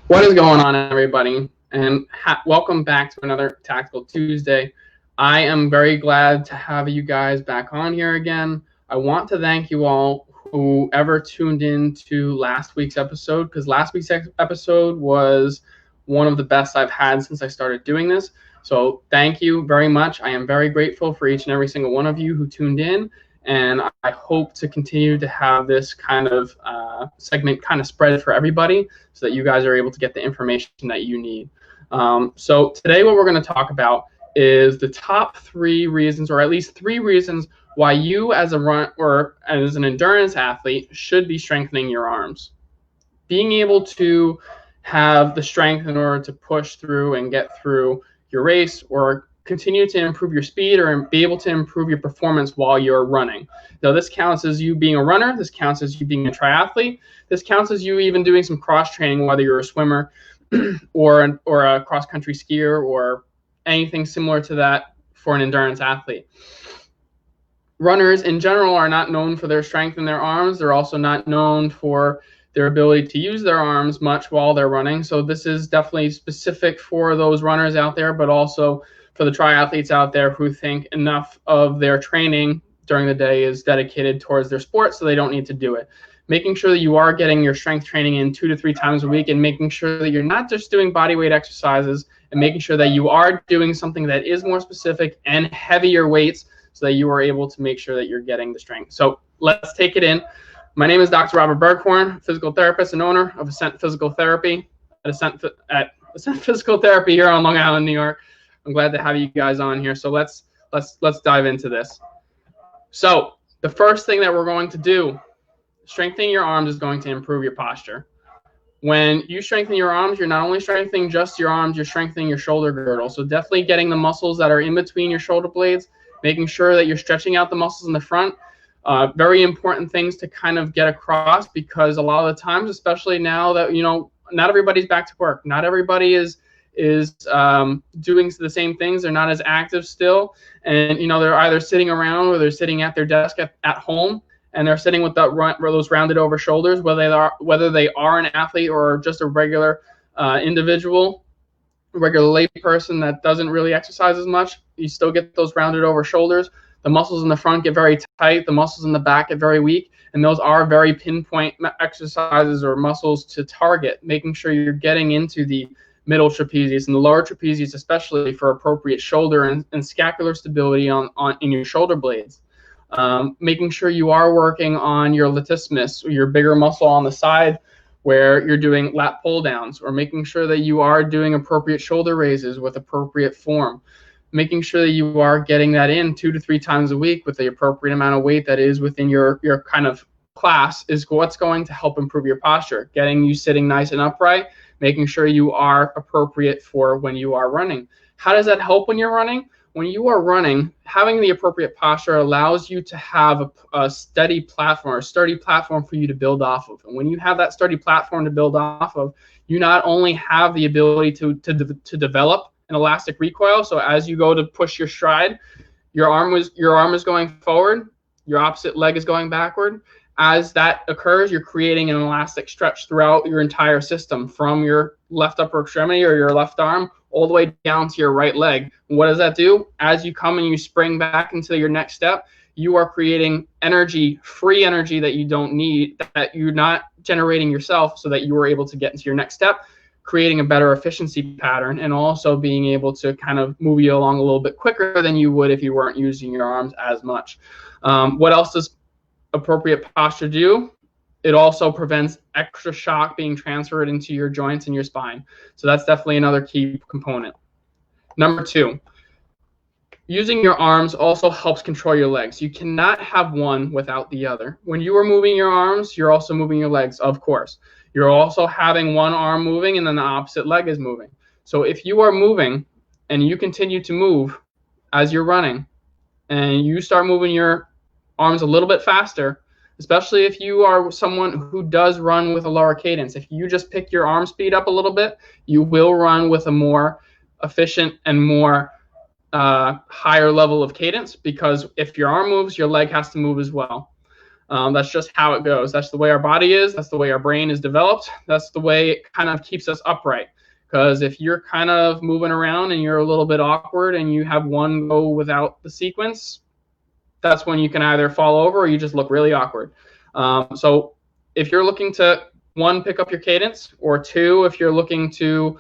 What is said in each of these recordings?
What is going on, everybody? And welcome back to another Tactical Tuesday. I am very glad to have you guys back on here again. I want to thank you all whoever tuned in to last week's episode, because last week's episode was one of the best I've had since I started doing this. So thank you very much. I am very grateful for each and every single one of you who tuned in. And I hope to continue to have this kind of segment kind of spread for everybody so that you guys are able to get the information that you need. So today what we're going to talk about is the top 3 reasons, or at least 3 reasons, why you as a run or as an endurance athlete should be strengthening your arms. Being able to have the strength in order to push through and get through your race, or continue to improve your speed, or be able to improve your performance while you're running. Now, this counts as you being a runner. This counts as you being a triathlete. This counts as you even doing some cross training, whether you're a swimmer or a cross-country skier or anything similar to that for an endurance athlete. Runners in general are not known for their strength in their arms. They're also not known for their ability to use their arms much while they're running. So this is definitely specific for those runners out there, but also for the triathletes out there who think enough of their training during the day is dedicated towards their sport, so they don't need to do it. Making sure that you are getting your strength training in 2 to 3 times a week, and making sure that you're not just doing body weight exercises, and making sure that you are doing something that is more specific and heavier weights, so that you are able to make sure that you're getting the strength. So let's take it in. My name is Dr. Robert Berghorn, physical therapist and owner of Ascent Physical Therapy at Ascent Physical Therapy here on Long Island, New York. I'm glad to have you guys on here. So let's dive into this. So the first thing that we're going to do, strengthening your arms, is going to improve your posture. When you strengthen your arms, you're not only strengthening just your arms, you're strengthening your shoulder girdle. So definitely getting the muscles that are in between your shoulder blades, making sure that you're stretching out the muscles in the front. Very important things to kind of get across, because a lot of the times, especially now that, not everybody's back to work. Not everybody is doing the same things. They're not as active still. And, they're either sitting around or they're sitting at their desk at home, and they're sitting with those rounded over shoulders, whether they are an athlete or just a regular individual, regular lay person that doesn't really exercise as much. You still get those rounded over shoulders. The muscles in the front get very tight. The muscles in the back get very weak. And those are very pinpoint exercises or muscles to target, making sure you're getting into the middle trapezius and the lower trapezius, especially for appropriate shoulder and scapular stability in your shoulder blades. Making sure you are working on your latissimus, or your bigger muscle on the side where you're doing lat pull downs, or making sure that you are doing appropriate shoulder raises with appropriate form. Making sure that you are getting that in 2 to 3 times a week with the appropriate amount of weight that is within your kind of class is what's going to help improve your posture. Getting you sitting nice and upright, making sure you are appropriate for when you are running. How does that help when you're running? When you are running, having the appropriate posture allows you to have a steady platform, or a sturdy platform for you to build off of. And when you have that sturdy platform to build off of, you not only have the ability to develop an elastic recoil. So as you go to push your stride, your arm is going forward, your opposite leg is going backward. As that occurs, you're creating an elastic stretch throughout your entire system, from your left upper extremity or your left arm all the way down to your right leg. And what does that do? As you come and you spring back into your next step, you are creating energy, free energy that you don't need, that you're not generating yourself, so that you are able to get into your next step, creating a better efficiency pattern, and also being able to kind of move you along a little bit quicker than you would if you weren't using your arms as much. What else does appropriate posture do? It also prevents extra shock being transferred into your joints and your spine. So that's definitely another key component. Number 2, using your arms also helps control your legs. You cannot have one without the other. When you are moving your arms, you're also moving your legs, of course. You're also having one arm moving and then the opposite leg is moving. So if you are moving and you continue to move as you're running, and you start moving your arms a little bit faster, especially if you are someone who does run with a lower cadence, if you just pick your arm speed up a little bit, you will run with a more efficient and more higher level of cadence, because if your arm moves, your leg has to move as well. That's just how it goes. That's the way our body is. That's the way our brain is developed. That's the way it kind of keeps us upright. Because if you're kind of moving around and you're a little bit awkward and you have one go without the sequence, that's when you can either fall over or you just look really awkward. So if you're looking to, one, pick up your cadence, or two, if you're looking to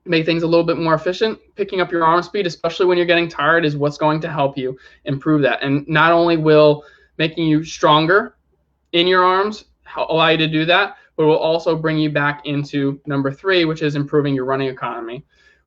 make things a little bit more efficient, picking up your arm speed, especially when you're getting tired, is what's going to help you improve that. And not only will making you stronger in your arms allow you to do that, but it will also bring you back into number 3, which is improving your running economy.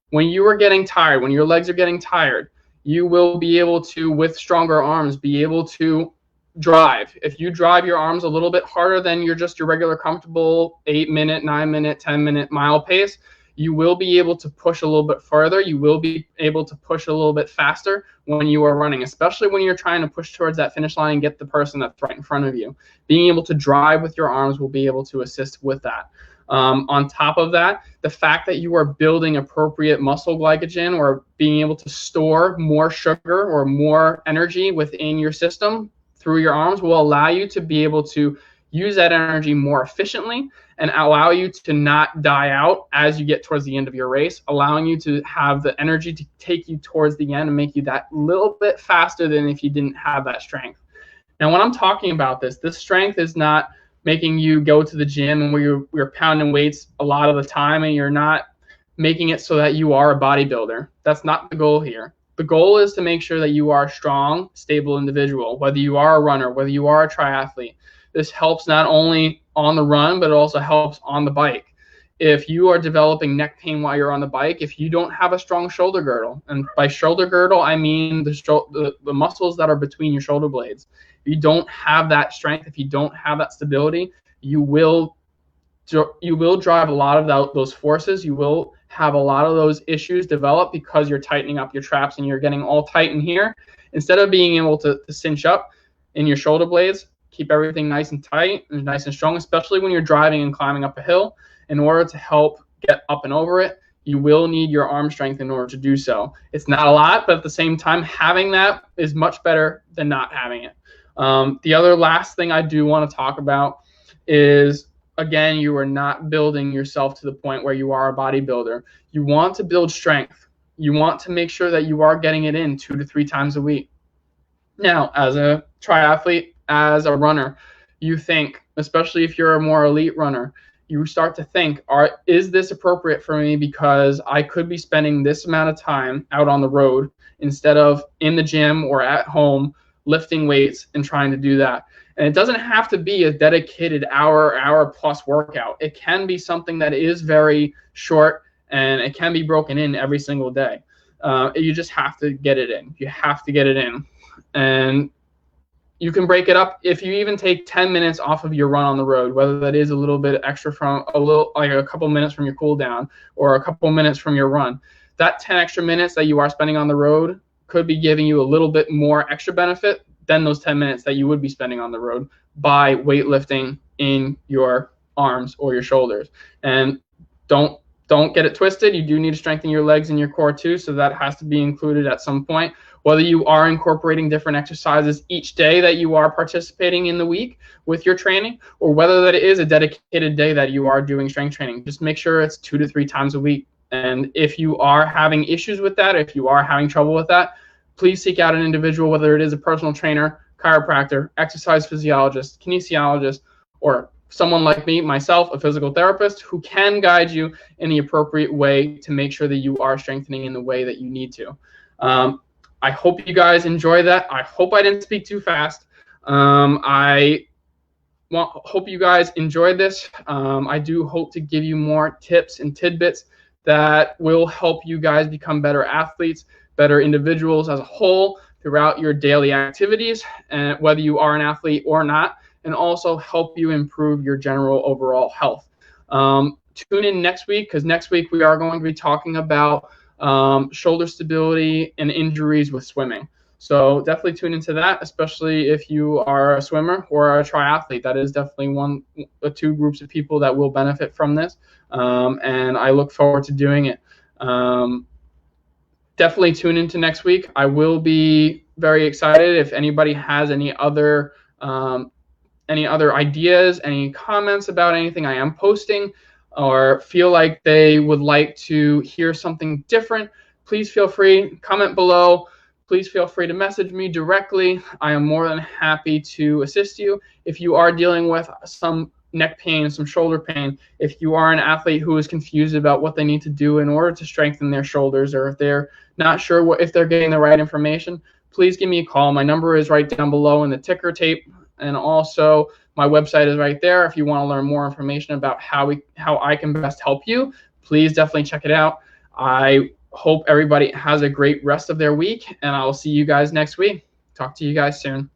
When you are getting tired, when your legs are getting tired, you will be able to, with stronger arms, be able to drive. If you drive your arms a little bit harder than your regular comfortable 8-minute, 9-minute, 10-minute mile pace, you will be able to push a little bit further. You will be able to push a little bit faster when you are running, especially when you're trying to push towards that finish line and get the person that's right in front of you. Being able to drive with your arms will be able to assist with that. On top of that, the fact that you are building appropriate muscle glycogen or being able to store more sugar or more energy within your system through your arms will allow you to be able to use that energy more efficiently and allow you to not die out as you get towards the end of your race, allowing you to have the energy to take you towards the end and make you that little bit faster than if you didn't have that strength. Now, when I'm talking about this strength is not making you go to the gym and where you're pounding weights a lot of the time and you're not making it so that you are a bodybuilder. That's not the goal here. The goal is to make sure that you are a strong, stable individual, whether you are a runner, whether you are a triathlete. This helps not only on the run, but it also helps on the bike. If you are developing neck pain while you're on the bike, if you don't have a strong shoulder girdle, and by shoulder girdle, I mean the muscles that are between your shoulder blades. If you don't have that strength, if you don't have that stability, you will drive a lot of those forces. You will have a lot of those issues develop because you're tightening up your traps and you're getting all tight in here. Instead of being able to cinch up in your shoulder blades, keep everything nice and tight and nice and strong, especially when you're driving and climbing up a hill. In order to help get up and over it, you will need your arm strength in order to do so. It's not a lot, but at the same time, having that is much better than not having it. The other last thing I do want to talk about is, again, you are not building yourself to the point where you are a bodybuilder. You want to build strength. You want to make sure that you are getting it in 2 to 3 times a week. Now, as a triathlete, as a runner, you think, especially if you're a more elite runner, you start to think, is this appropriate for me because I could be spending this amount of time out on the road instead of in the gym or at home lifting weights and trying to do that. And it doesn't have to be a dedicated hour plus workout. It can be something that is very short and it can be broken in every single day. You just have to get it in. You have to get it in. And you can break it up if you even take 10 minutes off of your run on the road, whether that is a little bit extra from a couple minutes from your cool down or a couple minutes from your run. That 10 extra minutes that you are spending on the road could be giving you a little bit more extra benefit than those 10 minutes that you would be spending on the road by weightlifting in your arms or your shoulders. And don't get it twisted. You do need to strengthen your legs and your core too, so that has to be included at some point. Whether you are incorporating different exercises each day that you are participating in the week with your training, or whether that is a dedicated day that you are doing strength training, just make sure it's 2 to 3 times a week. And if you are having issues with that, if you are having trouble with that, please seek out an individual, whether it is a personal trainer, chiropractor, exercise physiologist, kinesiologist, or someone like me, myself, a physical therapist, who can guide you in the appropriate way to make sure that you are strengthening in the way that you need to. I hope you guys enjoy that. I hope I didn't speak too fast. I hope you guys enjoyed this. I do hope to give you more tips and tidbits that will help you guys become better athletes, better individuals as a whole throughout your daily activities, and whether you are an athlete or not, and also help you improve your general overall health. Tune in next week, because next week we are going to be talking about shoulder stability and injuries with swimming. So definitely tune into that, especially if you are a swimmer or a triathlete. That is definitely two groups of people that will benefit from this, and I look forward to doing it. Definitely tune into next week. I will be very excited if anybody has any other any other ideas, any comments about anything I am posting, or feel like they would like to hear something different, please feel free, comment below. Please feel free to message me directly. I am more than happy to assist you. If you are dealing with some neck pain, some shoulder pain, if you are an athlete who is confused about what they need to do in order to strengthen their shoulders, or if they're not sure if they're getting the right information, please give me a call. My number is right down below in the ticker tape, and also my website is right there. If you want to learn more information about how I can best help you, please definitely check it out. I hope everybody has a great rest of their week, and I will see you guys next week. Talk to you guys soon.